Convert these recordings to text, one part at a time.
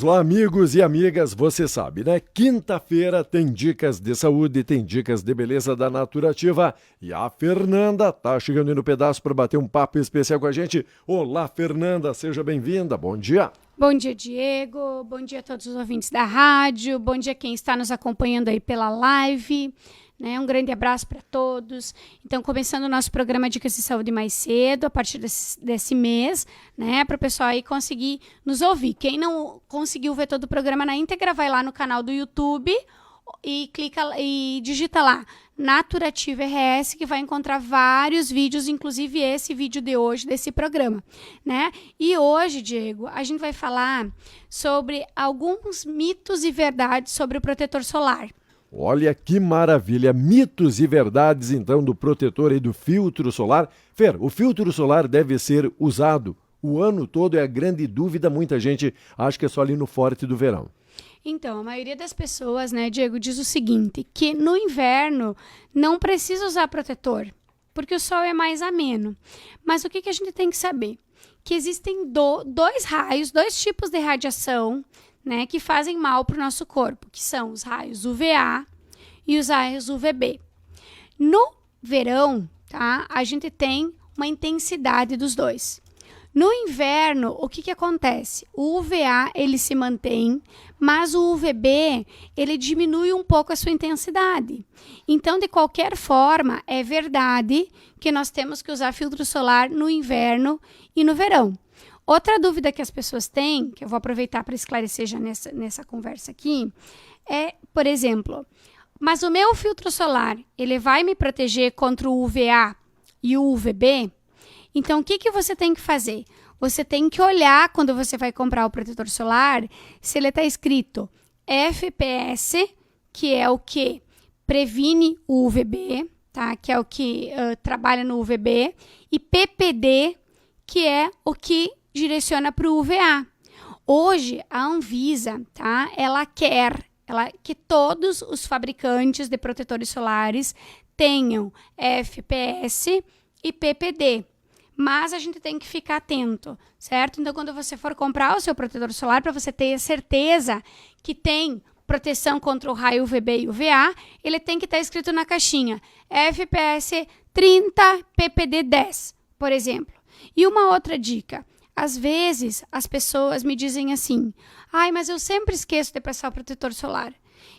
Vamos lá, amigos e amigas, você sabe, né? Quinta-feira tem dicas de saúde, tem dicas de beleza da Naturativa e a Fernanda tá chegando aí no pedaço para bater um papo especial com a gente. Olá, Fernanda, seja bem-vinda, bom dia. Bom dia, Diego, bom dia a todos os ouvintes da rádio, bom dia quem está nos acompanhando aí pela live, né? Um grande abraço para todos. Então, começando o nosso programa Dicas de Saúde mais cedo, a partir desse mês, né? Para o pessoal aí conseguir nos ouvir. Quem não conseguiu ver todo o programa na íntegra, vai lá no canal do YouTube e clica e digita lá Naturativa RS, que vai encontrar vários vídeos, inclusive esse vídeo de hoje desse programa, né? E hoje, Diego, a gente vai falar sobre alguns mitos e verdades sobre o protetor solar. Olha que maravilha, mitos e verdades então do protetor e do filtro solar. Fer, o filtro solar deve ser usado o ano todo, é a grande dúvida, muita gente acha que é só ali no forte do verão. Então, a maioria das pessoas, né, Diego, diz o seguinte, que no inverno não precisa usar protetor, porque o sol é mais ameno. Mas o que a gente tem que saber? Que existem dois tipos de radiação, né, que fazem mal para o nosso corpo, que são os raios UVA e os raios UVB. No verão, tá, a gente tem uma intensidade dos dois. No inverno, o que acontece? O UVA, ele se mantém, mas o UVB, ele diminui um pouco a sua intensidade. Então, de qualquer forma, é verdade que nós temos que usar filtro solar no inverno e no verão. Outra dúvida que as pessoas têm, que eu vou aproveitar para esclarecer já nessa conversa aqui, é, por exemplo, mas o meu filtro solar, ele vai me proteger contra o UVA e o UVB? Então, o que você tem que fazer? Você tem que olhar, quando você vai comprar o protetor solar, se ele está escrito FPS, que é o que previne o UVB, tá? Que é o que trabalha no UVB, e PPD, que é o que direciona para o UVA. Hoje, a Anvisa, tá? Ela quer que todos os fabricantes de protetores solares tenham FPS e PPD. Mas a gente tem que ficar atento, certo? Então, quando você for comprar o seu protetor solar, para você ter certeza que tem proteção contra o raio UVB e UVA, ele tem que estar escrito na caixinha FPS 30, PPD 10, por exemplo. E uma outra dica, às vezes as pessoas me dizem assim, mas eu sempre esqueço de passar o protetor solar.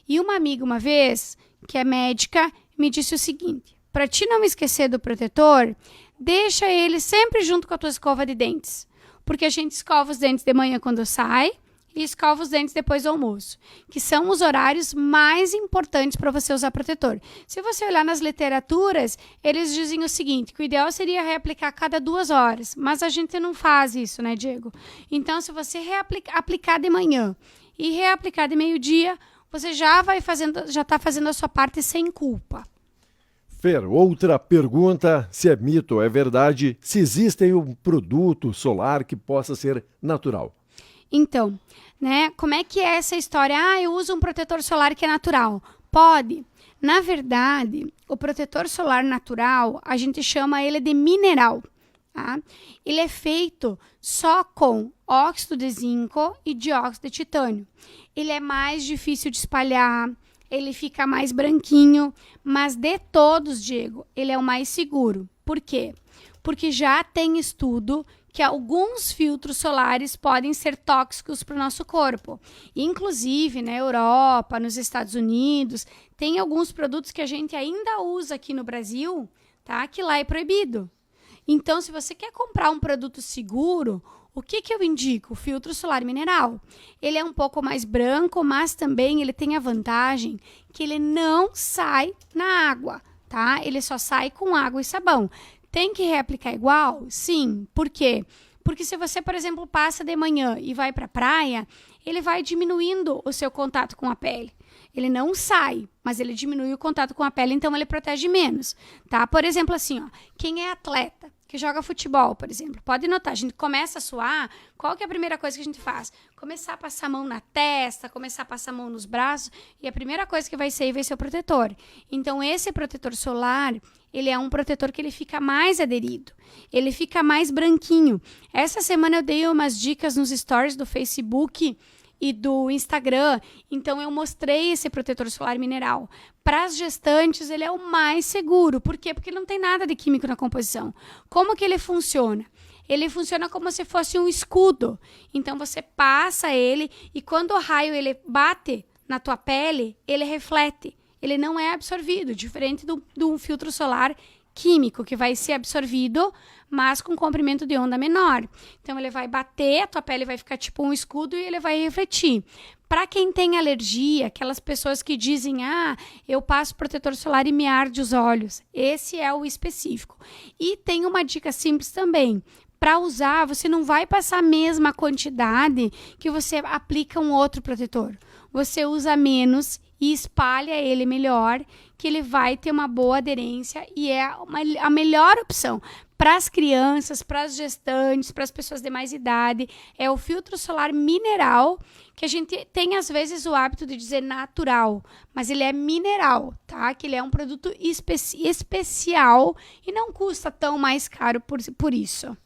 E uma amiga uma vez, que é médica, me disse o seguinte, para ti não esquecer do protetor, deixa ele sempre junto com a tua escova de dentes. Porque a gente escova os dentes de manhã quando sai e escova os dentes depois do almoço, que são os horários mais importantes para você usar protetor. Se você olhar nas literaturas, eles dizem o seguinte, que o ideal seria reaplicar a cada 2 horas, mas a gente não faz isso, né, Diego? Então, se você aplicar de manhã e reaplicar de meio-dia, você já está fazendo a sua parte sem culpa. Fer, outra pergunta, se é mito ou é verdade, se existe um produto solar que possa ser natural. Então, né, como é que é essa história? Eu uso um protetor solar que é natural. Pode. Na verdade, o protetor solar natural, a gente chama ele de mineral. Tá? Ele é feito só com óxido de zinco e dióxido de titânio. Ele é mais difícil de espalhar, ele fica mais branquinho, mas de todos, Diego, ele é o mais seguro. Por quê? Porque já tem estudo que alguns filtros solares podem ser tóxicos para o nosso corpo. Inclusive, na Europa, nos Estados Unidos, tem alguns produtos que a gente ainda usa aqui no Brasil, tá? Que lá é proibido. Então, se você quer comprar um produto seguro, o que eu indico? O filtro solar mineral. Ele é um pouco mais branco, mas também ele tem a vantagem que ele não sai na água, tá? Ele só sai com água e sabão. Tem que reaplicar igual? Sim. Por quê? Porque se você, por exemplo, passa de manhã e vai para a praia, ele vai diminuindo o seu contato com a pele. Ele não sai, mas ele diminui o contato com a pele, então ele protege menos, tá? Por exemplo, assim, quem é atleta, que joga futebol, por exemplo, pode notar, a gente começa a suar, qual que é a primeira coisa que a gente faz? Começar a passar a mão na testa, começar a passar a mão nos braços, e a primeira coisa que vai ser o protetor. Então, esse protetor solar, ele é um protetor que ele fica mais aderido, ele fica mais branquinho. Essa semana eu dei umas dicas nos stories do Facebook e do Instagram. Então, eu mostrei esse protetor solar mineral. Para as gestantes, ele é o mais seguro. Por quê? Porque não tem nada de químico na composição. Como que ele funciona? Ele funciona como se fosse um escudo. Então, você passa ele e quando o raio ele bate na tua pele, ele reflete. Ele não é absorvido, diferente do filtro solar químico, que vai ser absorvido, mas com comprimento de onda menor. Então, ele vai bater, a tua pele vai ficar tipo um escudo e ele vai refletir. Para quem tem alergia, aquelas pessoas que dizem, eu passo protetor solar e me arde os olhos. Esse é o específico. E tem uma dica simples também. Para usar, você não vai passar a mesma quantidade que você aplica um outro protetor. Você usa menos e espalha ele melhor, que ele vai ter uma boa aderência e é a melhor opção para as crianças, para as gestantes, para as pessoas de mais idade. É o filtro solar mineral, que a gente tem às vezes o hábito de dizer natural, mas ele é mineral, tá? Que ele é um produto especial e não custa tão mais caro por isso.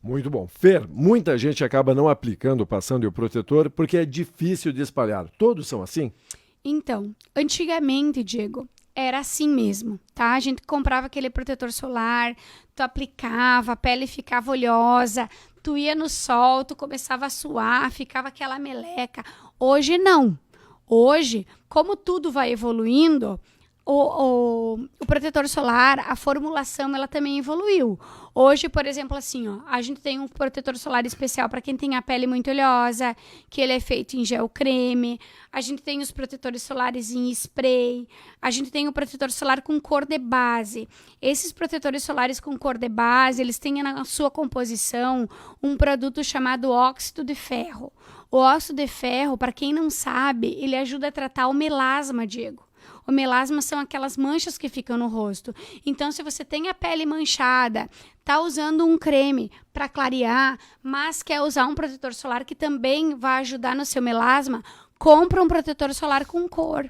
Muito bom. Fer, muita gente acaba não aplicando o passando e o protetor porque é difícil de espalhar. Todos são assim? Então, antigamente, Diego, era assim mesmo, tá? A gente comprava aquele protetor solar, tu aplicava, a pele ficava oleosa, tu ia no sol, tu começava a suar, ficava aquela meleca. Hoje não. Hoje, como tudo vai evoluindo, o protetor solar, a formulação, ela também evoluiu. Hoje, por exemplo, assim, a gente tem um protetor solar especial para quem tem a pele muito oleosa, que ele é feito em gel creme. A gente tem os protetores solares em spray. A gente tem o protetor solar com cor de base. Esses protetores solares com cor de base, eles têm na sua composição um produto chamado óxido de ferro. O óxido de ferro, para quem não sabe, ele ajuda a tratar o melasma, Diego. O melasma são aquelas manchas que ficam no rosto. Então, se você tem a pele manchada, tá usando um creme para clarear, mas quer usar um protetor solar que também vai ajudar no seu melasma, compra um protetor solar com cor.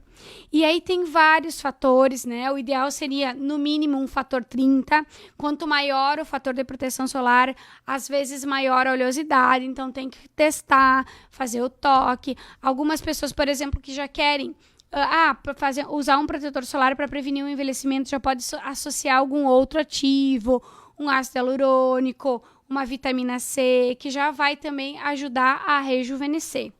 E aí tem vários fatores, né? O ideal seria, no mínimo, um fator 30. Quanto maior o fator de proteção solar, às vezes maior a oleosidade. Então, tem que testar, fazer o toque. Algumas pessoas, por exemplo, que já querem usar um protetor solar para prevenir o envelhecimento, já pode associar algum outro ativo, um ácido hialurônico, uma vitamina C, que já vai também ajudar a rejuvenescer.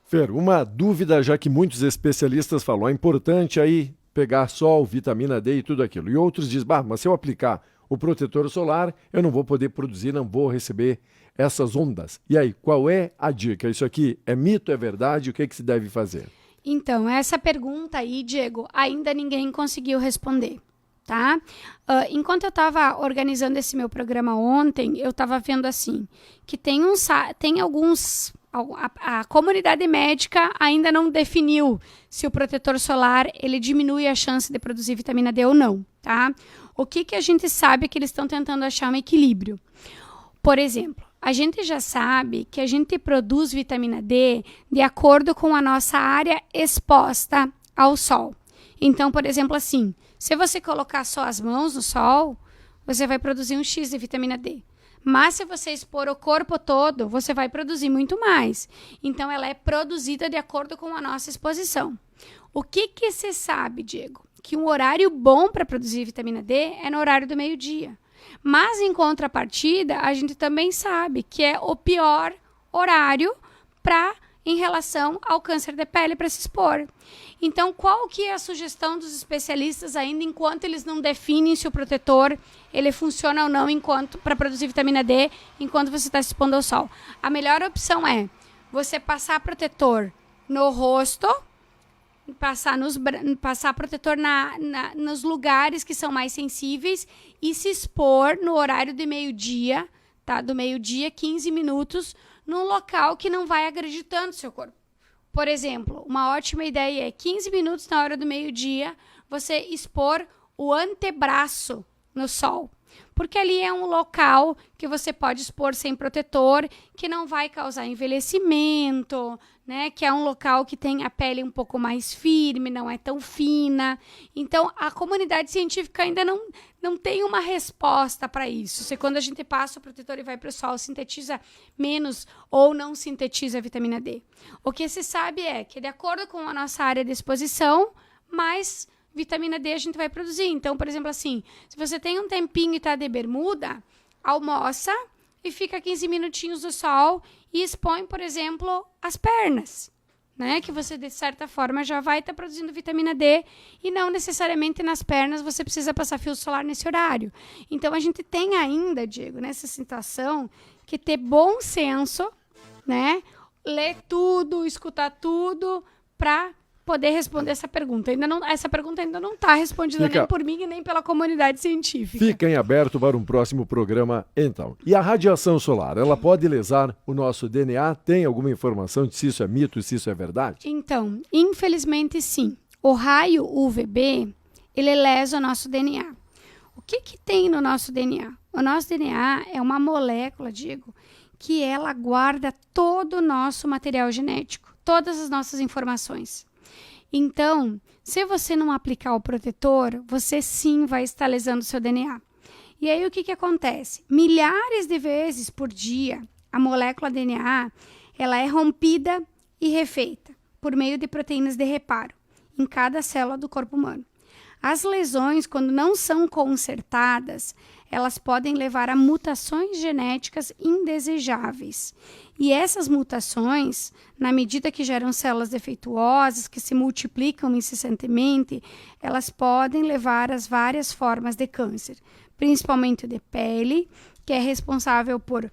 Fer, uma dúvida, já que muitos especialistas falam, é importante aí pegar sol, vitamina D e tudo aquilo. E outros dizem, mas se eu aplicar o protetor solar, eu não vou poder produzir, não vou receber essas ondas. E aí, qual é a dica? Isso aqui é mito, é verdade? O que se deve fazer? Então, essa pergunta aí, Diego, ainda ninguém conseguiu responder, tá? Enquanto eu estava organizando esse meu programa ontem, eu estava vendo assim, que tem alguns... A comunidade médica ainda não definiu se o protetor solar ele diminui a chance de produzir vitamina D ou não, tá? O que a gente sabe é que eles estão tentando achar um equilíbrio. Por exemplo, a gente já sabe que a gente produz vitamina D de acordo com a nossa área exposta ao sol. Então, por exemplo, assim, se você colocar só as mãos no sol, você vai produzir um X de vitamina D. Mas se você expor o corpo todo, você vai produzir muito mais. Então, ela é produzida de acordo com a nossa exposição. O que se sabe, Diego? Que um horário bom para produzir vitamina D é no horário do meio-dia. Mas, em contrapartida, a gente também sabe que é o pior horário em relação ao câncer de pele para se expor. Então, qual que é a sugestão dos especialistas ainda enquanto eles não definem se o protetor ele funciona ou não para produzir vitamina D enquanto você está se expondo ao sol? A melhor opção é você passar protetor no rosto, passar protetor nos lugares que são mais sensíveis e se expor no horário de meio-dia, tá? Do meio-dia, 15 minutos, num local que não vai agredir tanto o seu corpo. Por exemplo, uma ótima ideia é 15 minutos na hora do meio-dia, você expor o antebraço no sol. Porque ali é um local que você pode expor sem protetor, que não vai causar envelhecimento, né? Que é um local que tem a pele um pouco mais firme, não é tão fina. Então, a comunidade científica ainda não tem uma resposta para isso. Se quando a gente passa o protetor e vai para o sol, sintetiza menos ou não sintetiza a vitamina D. O que se sabe é que, de acordo com a nossa área de exposição, mais vitamina D a gente vai produzir. Então, por exemplo, assim, se você tem um tempinho e está de bermuda, almoça e fica 15 minutinhos no sol e expõe, por exemplo, as pernas, né? Que você, de certa forma, já vai estar produzindo vitamina D e não necessariamente nas pernas você precisa passar fio solar nesse horário. Então, a gente tem ainda, Diego, nessa situação, que ter bom senso, né? Ler tudo, escutar tudo para poder responder essa pergunta. Essa pergunta ainda não está respondida nem por mim e nem pela comunidade científica. Fica em aberto para um próximo programa, então. E a radiação solar, ela pode lesar o nosso DNA? Tem alguma informação de se isso é mito, se isso é verdade? Então, infelizmente, sim. O raio UVB, ele lesa o nosso DNA. O que tem no nosso DNA? O nosso DNA é uma molécula, Diego, que ela guarda todo o nosso material genético, todas as nossas informações. Então, se você não aplicar o protetor, você sim vai estar lesando o seu DNA. E aí, o que acontece? Milhares de vezes por dia, a molécula DNA, ela é rompida e refeita por meio de proteínas de reparo em cada célula do corpo humano. As lesões, quando não são consertadas, elas podem levar a mutações genéticas indesejáveis. E essas mutações, na medida que geram células defeituosas, que se multiplicam incessantemente, elas podem levar às várias formas de câncer, principalmente de pele, que é responsável por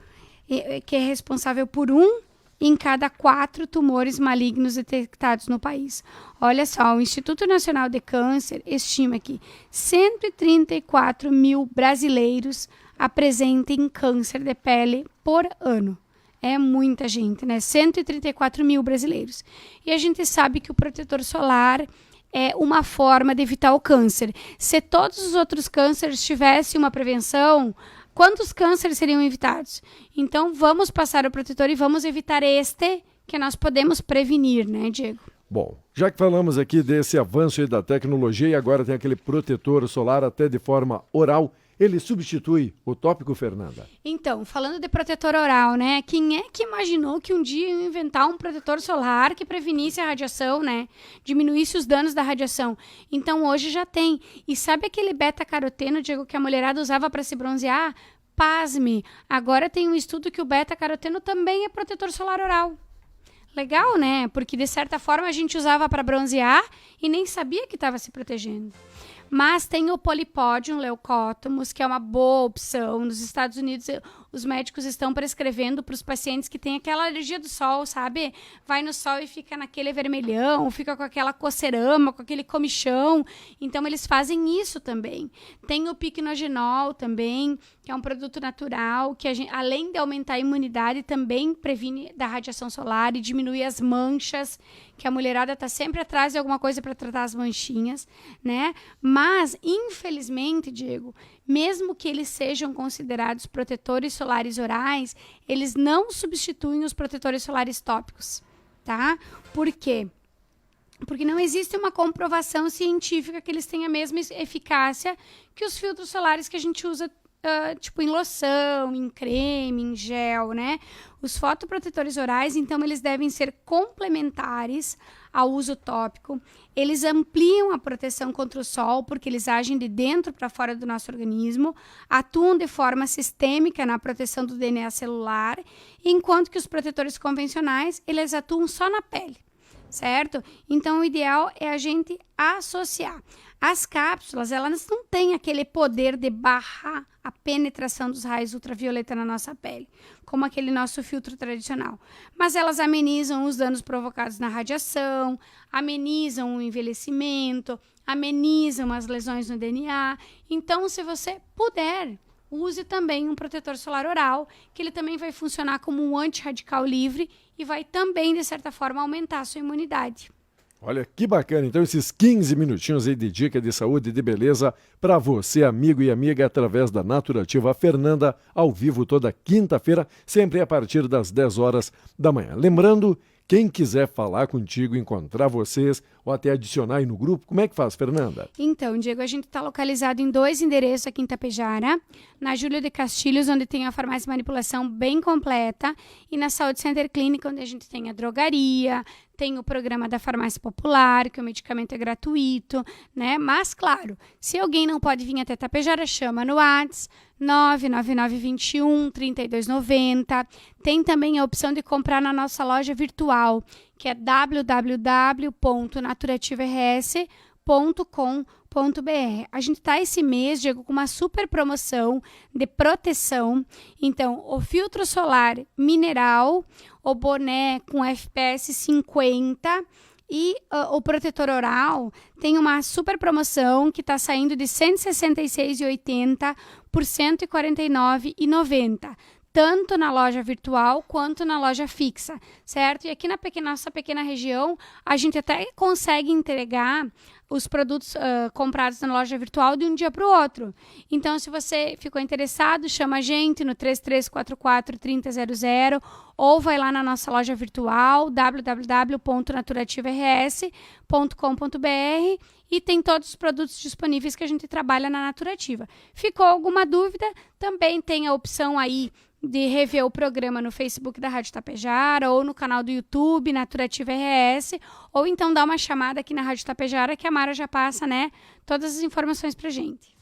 1 em cada 4 tumores malignos detectados no país. Olha só, o Instituto Nacional de Câncer estima que 134 mil brasileiros apresentem câncer de pele por ano. É muita gente, né? 134 mil brasileiros. E a gente sabe que o protetor solar é uma forma de evitar o câncer. Se todos os outros cânceres tivessem uma prevenção, quantos cânceres seriam evitados? Então, vamos passar o protetor e vamos evitar este que nós podemos prevenir, né, Diego? Bom, já que falamos aqui desse avanço aí da tecnologia e agora tem aquele protetor solar até de forma oral, ele substitui o tópico, Fernanda? Então, falando de protetor oral, né? Quem é que imaginou que um dia ia inventar um protetor solar que prevenisse a radiação, né? Diminuísse os danos da radiação. Então, hoje já tem. E sabe aquele beta-caroteno, Diego, que a mulherada usava para se bronzear? Pasme, agora tem um estudo que o beta-caroteno também é protetor solar oral. Legal, né? Porque, de certa forma, a gente usava para bronzear e nem sabia que estava se protegendo. Mas tem o Polypodium leucótomos, que é uma boa opção. Nos Estados Unidos, os médicos estão prescrevendo para os pacientes que têm aquela alergia do sol, sabe? Vai no sol e fica naquele vermelhão, fica com aquela coceirama, com aquele comichão. Então, eles fazem isso também. Tem o Pycnogenol também, que é um produto natural, que além de aumentar a imunidade, também previne da radiação solar e diminui as manchas, que a mulherada está sempre atrás de alguma coisa para tratar as manchinhas, né? Mas, infelizmente, Diego, mesmo que eles sejam considerados protetores solares orais, eles não substituem os protetores solares tópicos, tá? Por quê? Porque não existe uma comprovação científica que eles tenham a mesma eficácia que os filtros solares que a gente usa tipo em loção, em creme, em gel, né? Os fotoprotetores orais, então, eles devem ser complementares ao uso tópico. Eles ampliam a proteção contra o sol, porque eles agem de dentro para fora do nosso organismo, atuam de forma sistêmica na proteção do DNA celular, enquanto que os protetores convencionais, eles atuam só na pele, certo? Então, o ideal é a gente associar. As cápsulas, elas não têm aquele poder de barrar a penetração dos raios ultravioleta na nossa pele, como aquele nosso filtro tradicional. Mas elas amenizam os danos provocados na radiação, amenizam o envelhecimento, amenizam as lesões no DNA. Então, se você puder, use também um protetor solar oral, que ele também vai funcionar como um antirradical livre e vai também, de certa forma, aumentar a sua imunidade. Olha que bacana, então esses 15 minutinhos aí de dica de saúde e de beleza para você, amigo e amiga, através da Naturativa. A Fernanda, ao vivo toda quinta-feira, sempre a partir das 10 horas da manhã. Lembrando, quem quiser falar contigo, encontrar vocês ou até adicionar aí no grupo, como é que faz, Fernanda? Então, Diego, a gente está localizado em 2 endereços aqui em Itapejara, na Júlio de Castilhos, onde tem a farmácia e manipulação bem completa, e na Saúde Center Clínica, onde a gente tem a drogaria, tem o programa da farmácia popular, que o medicamento é gratuito, né? Mas, claro, se alguém não pode vir até Itapejara, chama no WhatsApp, 99921-3290. Tem também a opção de comprar na nossa loja virtual, que é www.naturativaRS.com.br. A gente está esse mês, Diego, com uma super promoção de proteção. Então, o filtro solar mineral, o boné com FPS 50 e o protetor oral tem uma super promoção que está saindo de R$ 166,80 por R$ 149,90. Tanto na loja virtual quanto na loja fixa, certo? E aqui na nossa pequena região, a gente até consegue entregar os produtos comprados na loja virtual de um dia para o outro. Então, se você ficou interessado, chama a gente no 3344-3000 ou vai lá na nossa loja virtual, www.naturativaRS.com.br, e tem todos os produtos disponíveis que a gente trabalha na Naturativa. Ficou alguma dúvida? Também tem a opção aí de rever o programa no Facebook da Rádio Itapejara ou no canal do YouTube Naturativa RS, ou então dá uma chamada aqui na Rádio Itapejara que a Mara já passa, né, todas as informações pra gente.